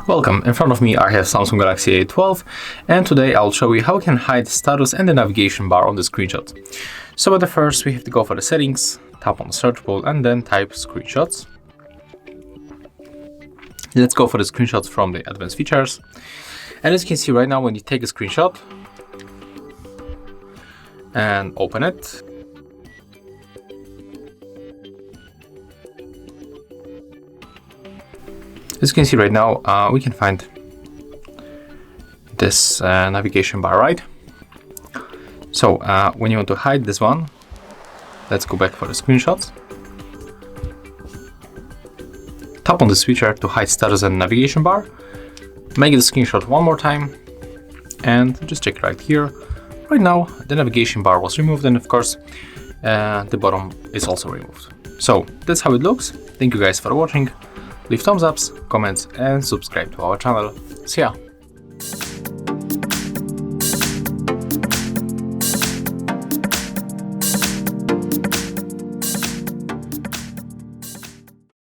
Welcome, in front of me I have Samsung Galaxy A12, and today I'll show you how we can hide status and the navigation bar on the screenshot. So at the first we have to go for the settings, tap on the search bar and then type screenshots. Let's go for the screenshots from the advanced features. And as you can see right now, when you take a screenshot and open it, as you can see right now, we can find this navigation bar, right? So when you want to hide this one, let's go back for the screenshots. Tap on the switcher to hide status and navigation bar. Make the screenshot one more time and just check right here. Right now, the navigation bar was removed, and of course, the bottom is also removed. So that's how it looks. Thank you guys for watching. Leave thumbs ups, comments, and subscribe to our channel. See ya!